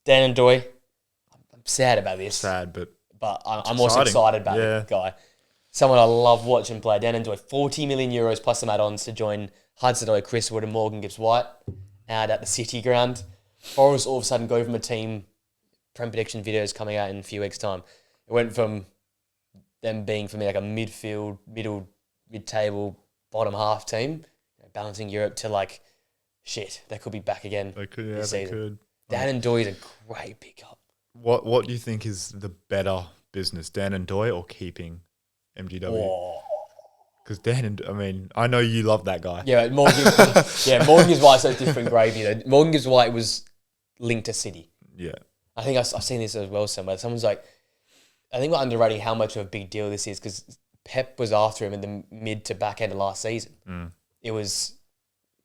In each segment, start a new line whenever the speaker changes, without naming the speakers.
Dan and Doy, I'm sad about this.
Sad, but
I'm also excited about the guy. Someone I love watching play. Dan and Doy, 40 million euros plus some add-ons to join Hudson-Odoi, Chris Wood and Morgan Gibbs-White out at the City ground. Forest all of a sudden go from a team, Prem prediction videos coming out in a few weeks' time. It went from them being, for me, like a midfield, mid-table, bottom half team, balancing Europe to like, shit, they could be back again this season. They could. Dan and Doy is a great pickup.
What do you think is the better business, Dan and Doy or keeping MGW? Because I know you love that guy.
Yeah, Morgan Gibbs-White's so different gravy. Morgan Gibbs-White was linked to City.
Yeah.
I think I've seen this as well somewhere. Someone's like, I think we're underrating how much of a big deal this is because Pep was after him in the mid to back end of last season. It was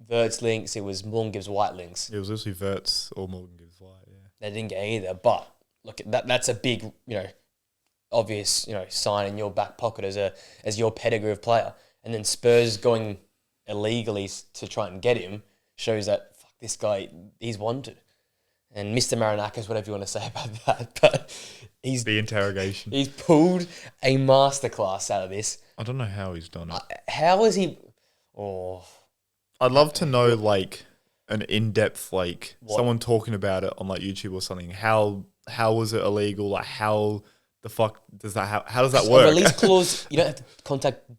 Verts links, it was Morgan Gibbs-White links.
It was literally Verts or Morgan Gibbs-White, yeah.
They didn't get either, but look, that's a big, obvious, sign in your back pocket as your pedigree of player. And then Spurs going illegally to try and get him shows that, fuck, this guy, he's wanted. And Mr. Marinakis, whatever you want to say about that, but he's...
The interrogation.
He's pulled a masterclass out of this.
I don't know how he's done it.
How is he... Oh...
I'd love to know, like, an in-depth, like, someone talking about it on, like, YouTube or something. How was it illegal? Like, how the fuck does that... How does that work?
A release clause, you don't have to contact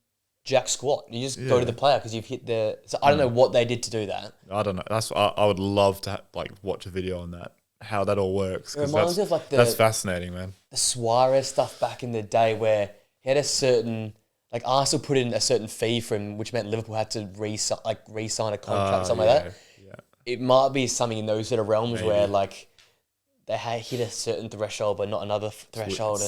jack squat. You just go to the player because you've hit the... So I don't know what they did to do that.
I don't know. I would love to, watch a video on that, how that all works.
It reminds me of,
that's fascinating, man.
The Suarez stuff back in the day where he had a certain... Like, Arsenal put in a certain fee for him, which meant Liverpool had to re-sign a contract, something like that.
Yeah.
It might be something in those sort of realms where, like, they hit a certain threshold but not another threshold.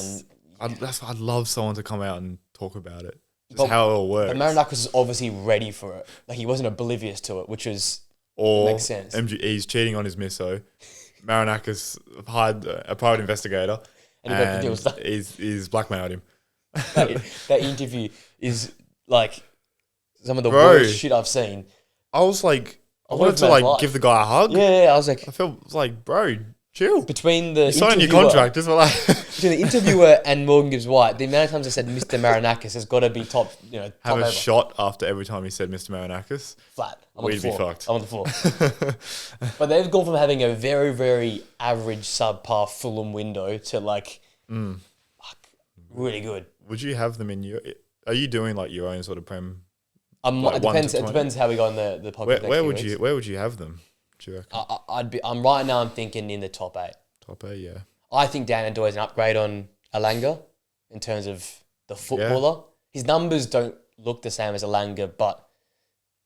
I'd love someone to come out and talk about it. Just how it all works.
But Marinakis was obviously ready for it. Like, he wasn't oblivious to it, which makes sense.
He's cheating on his misso. Marinakis hired a private investigator and he's blackmailed him.
that interview is like some of the worst shit I've seen.
I was like, I wanted to give the guy a hug.
Yeah, I was like,
I felt like, bro, chill.
Between the
signing your contract, just like
between the interviewer and Morgan Gibbs-White, the amount of times I said Mr. Marinakis has got to be top.
Have
top
a
ever.
shot after every time he said Mr. Marinakis.
Flat.
We'd be fucked.
I'm on the floor. But they've gone from having a very, very average subpar Fulham window to like, really good.
Would you have them in your? Are you doing like your own sort of prem?
It depends how we go on the podcast.
Where would you have them? Do you reckon?
I'm thinking in the top 8.
Top 8, yeah.
I think Dan and Doy is an upgrade on Alanga in terms of the footballer. Yeah. His numbers don't look the same as Alanga, but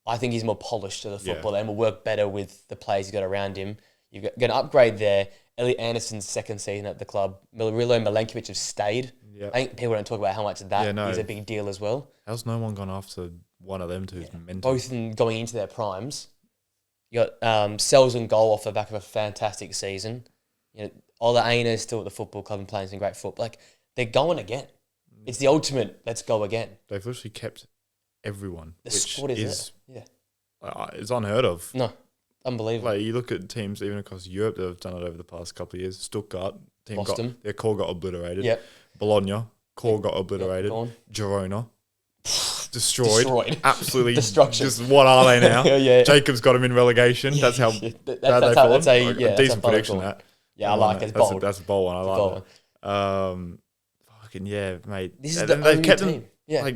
I think he's more polished to the footballer and will work better with the players he's got around him. You're going to upgrade there. Elliot Anderson's second season at the club. Milorilo and Milenkovic have stayed. Yep. I think people don't talk about how much that is a big deal as well.
How's no one gone after one of them two? Yeah.
Mental. Both going into their primes. You got Sells and goal off the back of a fantastic season. Ola Aina is still at the football club and playing some great football. Like, they're going again. It's the ultimate, let's go again.
They've literally kept everyone.
The squad is there. Yeah.
It's unheard of.
No. Unbelievable.
Like, you look at teams even across Europe that have done it over the past couple of years. Stuttgart, their core got obliterated.
Yep.
Bologna, core got obliterated. Girona, destroyed. Absolutely destruction. Just what are they now?
Yeah.
Jacobs got them in relegation. That's how bad they fall. That's a decent prediction. That.
Yeah, I like it. It's bold.
That's a bold one. I like that. Fucking yeah, mate.
This is they've kept team.
Them. Yeah.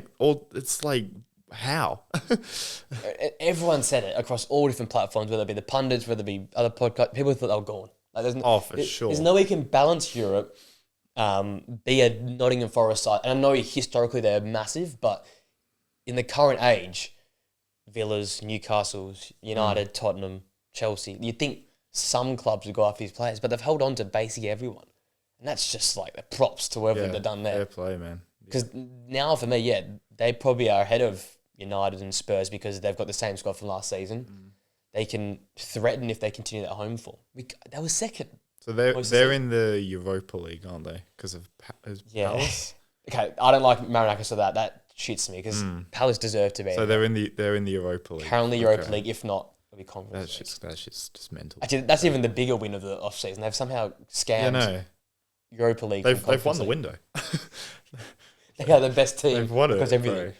It's like how?
Everyone said it across all different platforms, whether it be the pundits, whether it be other podcasts. People thought they were gone. Like,
for sure.
There's no way you can balance Europe. Be a Nottingham Forest side, and I know historically they're massive, but in the current age, Villas, Newcastle's, United, Tottenham, Chelsea, you'd think some clubs would go after these players, but they've held on to basically everyone, and that's just like the props to whoever they've done there.
Fair play, man.
Because now for me, they probably are ahead of United and Spurs because they've got the same squad from last season. They can threaten if they continue that home form. They were second.
So they're in the Europa League, aren't they? Because of Palace.
Okay, I don't like Marinakis for that. That shits me because Palace deserve to be.
So they're in the Europa League.
Currently Europa League, if not It'll be conference.
That's just mental.
Actually, that's even the bigger win of the off season. They've somehow scammed Europa League.
They've won the window.
They are the best team.
They've won it
because everything.
bro.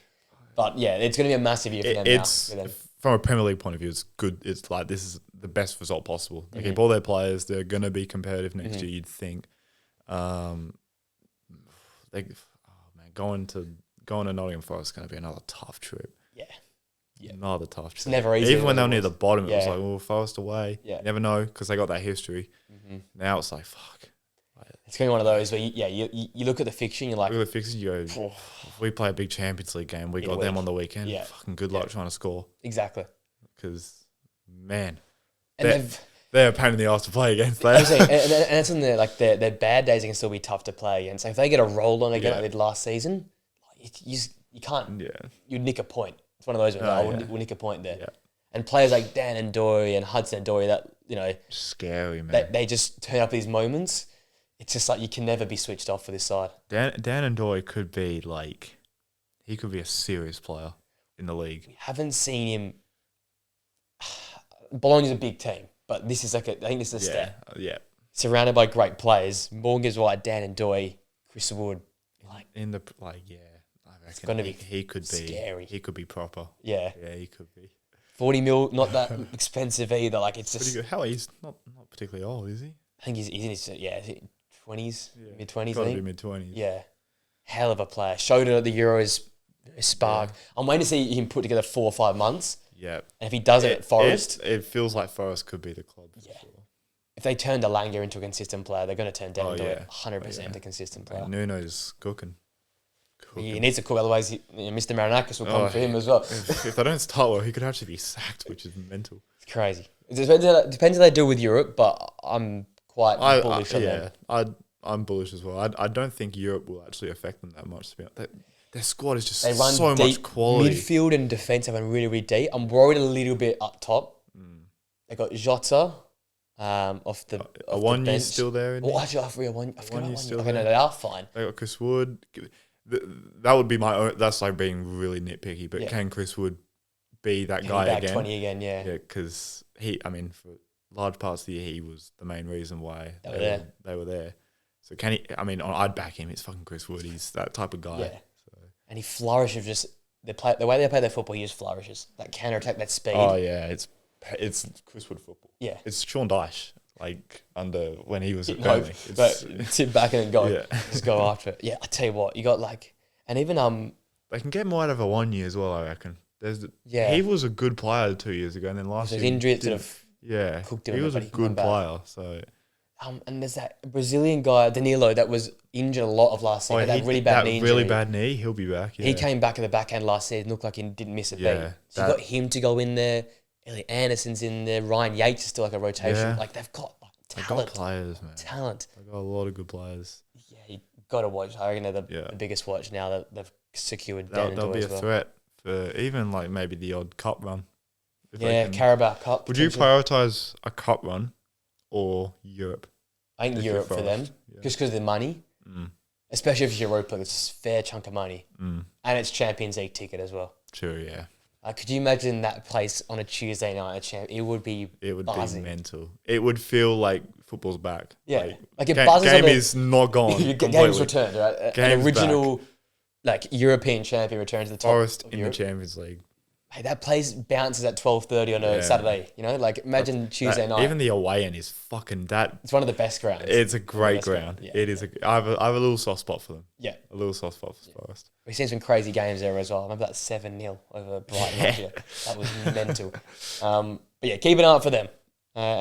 But yeah, it's going to be a massive year for them now.
From a Premier League point of view, it's good. It's like this is the best result possible. They keep all their players. They're going to be competitive next year, you'd think. Going to Nottingham Forest is going to be another tough trip.
Yeah.
Another tough trip.
It's never easy.
Even when they were near the bottom, it was like, well, Forest away.
Yeah.
You never know because they got that history. Now it's like, fuck.
It's going to be one of those where, you look at the fixture and you're like...
Look at the fixture, you go, if we play a big Champions League game, we got them on the weekend. Yeah. Fucking good luck trying to score.
Exactly.
Because, man,
and
they're a pain in the ass to play against.
And it's in their bad days can still be tough to play against. So if they get a roll on again like they did last season, you can't... Yeah. You'd nick a point. It's one of those where we'll nick a point there. Yeah. And players like Dan and Dory and Hudson and Dory that,
scary, man.
They just turn up these moments. It's just like you can never be switched off for this side.
Dan and Dory could be like... He could be a serious player in the league.
We haven't seen him... Bologna's a big team, but this is I think this is a step.
Yeah.
Surrounded by great players. Morgan gives White, Dan and Doy, Chris Wood. It's going to be
he could be
scary.
He could be proper.
Yeah.
Yeah, he could be.
40 mil, not that expensive either. Like it's just...
How he's not particularly old, is he?
I think he's in his 20s, mid-20s.
Got to be mid-20s.
Yeah. Hell of a player. Showed it at the Euros spark. Yeah. I'm waiting to see him put together 4 or 5 months.
Yeah.
And if he does it at Forest...
It feels like Forest could be the club.
Yeah. Sure. If they turn Delanga into a consistent player, they're going to turn down into 100% a consistent player.
Nuno's cooking.
He needs to cook, otherwise Mr. Marinakis will come for him as well.
If they don't start well, he could actually be sacked, which is mental. It's
crazy. It depends how they do with Europe, but I'm quite bullish on them.
I'm bullish as well. I don't think Europe will actually affect them that much. Their squad is just
run
so much quality.
Midfield and defence have been really, really deep. I'm worried a little bit up top. They got Jota off the
Awoniyi's still there.
Actually, I forgot Awoniyi still there. No, they are fine.
They got Chris Wood. That would be my own. That's like being really nitpicky. But can Chris Wood be that guy again?
20 again, yeah.
Yeah, because for large parts of the year, he was the main reason why they were there. So can he? I'd back him. It's fucking Chris Wood. He's that type of guy. Yeah. So.
And he flourishes just the way they play their football. He just flourishes that counter attack, that speed.
Oh yeah, it's Chris Wood football.
Yeah,
it's Sean Dyche. Like under when he was at
Burnley, but sit back and go, just go after it. Yeah, I tell you what, you got and even
they can get more out of Awoniyi as well. I reckon. He was a good player 2 years ago, and then last year
injury sort of cooked him.
He was a good player. So
and there's that Brazilian guy Danilo that was injured a lot of last season. That really bad knee injury.
Really bad knee. He'll be back. Yeah.
He came back at the back end last season. Looked like he didn't miss a beat. So you got him to go in there. Elliot Anderson's in there. Ryan Yates is still like a rotation. Yeah. Like they've got talent.
They've got players, man.
Talent.
They've got a lot of good players.
Yeah, you got to watch. I reckon they're the biggest watch now that they've secured.
They'll be a threat for even maybe the odd cup run.
Carabao Cup.
Would you prioritise a cup run or Europe?
I think Europe for them, just because of the money. Especially if it's Europa, it's a fair chunk of money. And it's Champions League ticket as well.
Sure, yeah.
Could you imagine that place on a Tuesday night? It would be buzzing.
Be mental. It would feel like football's back.
Yeah, it buzzes.
Game is not gone.
Game's returned, right? An original, European champion returns to the top.
Forest in the Champions League.
Hey, that place bounces at 12:30 on a Saturday. Imagine Tuesday night.
Even the away end is fucking that.
It's one of the best grounds.
It's a great ground. Yeah. It is. I have a little soft spot for them.
Yeah,
a little soft spot for Forest.
We've seen some crazy games there as well. I remember that 7-0 over Brighton. That was mental. But keep an eye out for them. And